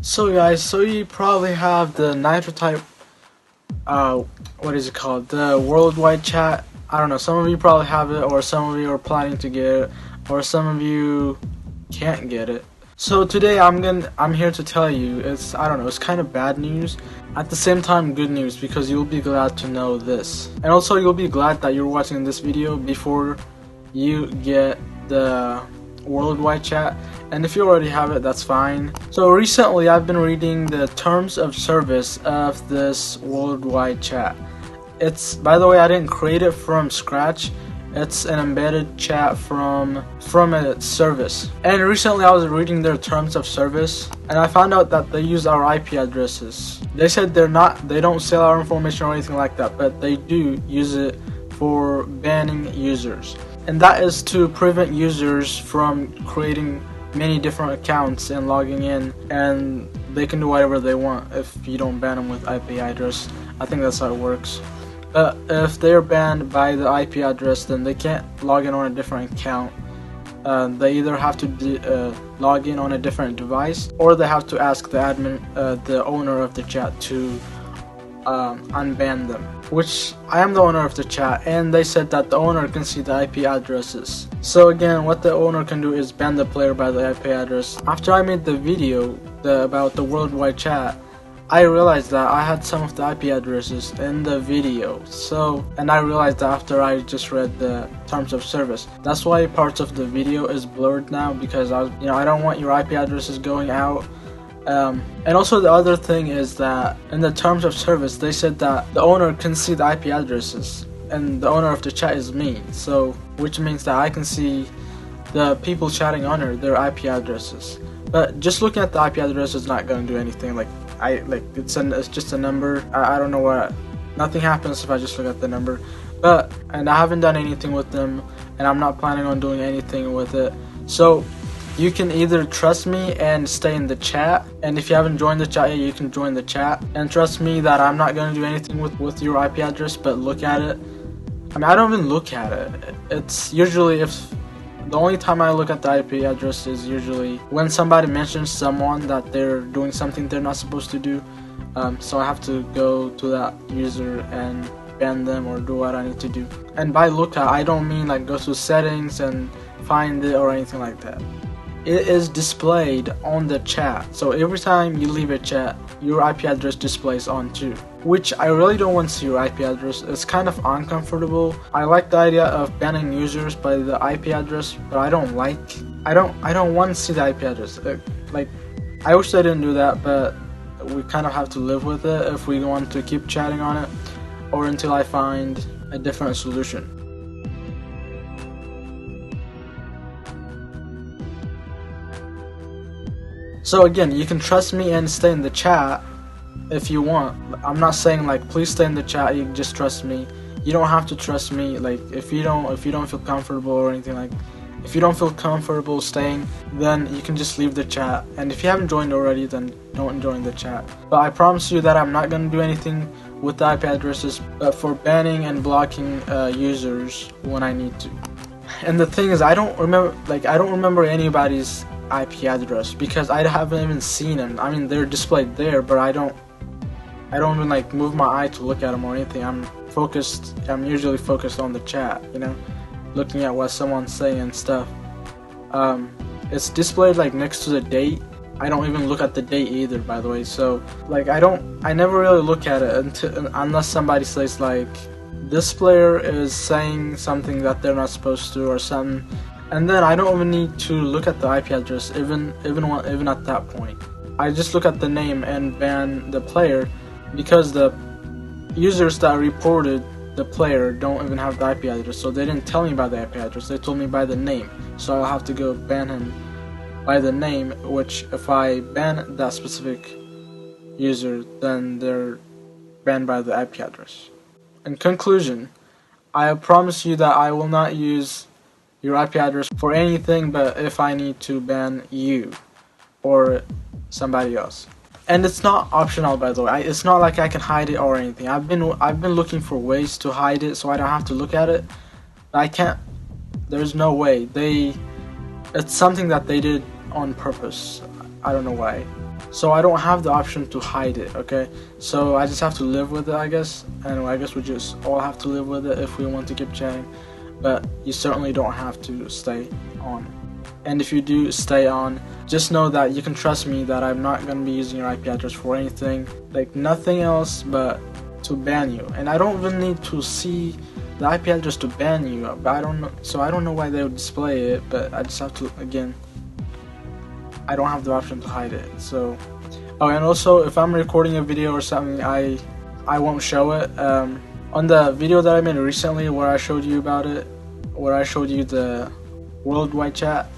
So guys, so you probably have the Nitro type, what is it called? The World Wide Chat. I don't know, some of you probably have it, or some of you are planning to get it, or some of you can't get it. So today I'm here to tell you, it's kind of bad news, at the same time good news, because you'll be glad to know this. And also you'll be glad that you're watching this video before you get the worldwide chat, and if you already have it, that's fine. So recently I've been reading the terms of service of this worldwide chat. It's, by the way, I didn't create it from scratch. It's an embedded chat from a service. And recently I was reading their terms of service, and I found out that they use our IP addresses. They said they don't sell our information or anything like that, but they do use it for banning users. And that is to prevent users from creating many different accounts and logging in, and they can do whatever they want if you don't ban them with IP address. I think that's how it works. But if they're banned by the IP address, then they can't log in on a different account. They either have to log in on a different device, or they have to ask the admin, the owner of the chat, to unban them. Which I am the owner of the chat, and they said that the owner can see the IP addresses. So again, what the owner can do is ban the player by the IP address. After I made the video about the worldwide chat, I realized that I had some of the IP addresses in the video. And I realized that after I just read the terms of service. That's why parts of the video is blurred now, because I don't want your IP addresses going out. And also the other thing is that in the terms of service they said that the owner can see the IP addresses, and the owner of the chat is me, so which means that I can see the people chatting under their IP addresses. But just looking at the IP address is not going to do anything. It's just a number. I don't know what. Nothing happens if I just look at the number. And I haven't done anything with them, and I'm not planning on doing anything with it. So you can either trust me and stay in the chat, and if you haven't joined the chat yet, you can join the chat and trust me that I'm not going to do anything with your IP address, but look at it. I mean, I don't even look at it. It's usually, the only time I look at the IP address is usually when somebody mentions someone that they're doing something they're not supposed to do. So I have to go to that user and ban them or do what I need to do. And by look at, I don't mean like go to settings and find it or anything like that. It is displayed on the chat, so every time you leave a chat, your IP address displays on too. Which I really don't want to see your IP address. It's kind of uncomfortable. I like the idea of banning users by the IP address, but I don't want to see the IP address. I wish they didn't do that, but we kind of have to live with it if we want to keep chatting on it, or until I find a different solution. So again, you can trust me and stay in the chat if you want. I'm not saying like please stay in the chat, you just trust me. You don't have to trust me. Like if you don't feel comfortable or anything, like if you don't feel comfortable staying, then you can just leave the chat. And if you haven't joined already, then don't join the chat. But I promise you that I'm not going to do anything with the IP addresses for banning and blocking users when I need to. And the thing is, I don't remember anybody's IP address because I haven't even seen them. I mean, they're displayed there, but I don't even like move my eye to look at them or anything. I'm usually focused on the chat, looking at what someone's saying and stuff. It's displayed like next to the date. I don't even look at the date either, by the way. So like I never really look at it unless somebody says like this player is saying something that they're not supposed to or something. And then I don't even need to look at the IP address, even at that point. I just look at the name and ban the player, because the users that reported the player don't even have the IP address, so they didn't tell me by the IP address, they told me by the name. So I'll have to go ban him by the name, which if I ban that specific user, then they're banned by the IP address. In conclusion, I promise you that I will not use your IP address for anything but if I need to ban you or somebody else. And it's not optional, by the way. It's not like I can hide it or anything. I've been looking for ways to hide it so I don't have to look at it. I can't. There's no way. It's something that they did on purpose. I don't know why. so I don't have the option to hide it. Okay, so I just have to live with it, I guess, and I guess we just all have to live with it if we want to keep chatting. But you certainly don't have to stay on. And if you do stay on, just know that you can trust me that I'm not going to be using your IP address for anything, like nothing else but to ban you. And I don't even need to see the IP address to ban you, but I don't know, so I don't know why they would display it, but I just have to, again, I don't have the option to hide it. So, oh, and also if I'm recording a video or something, I won't show it. On the video that I made recently where I showed you about it, where I showed you the World Wide Chat,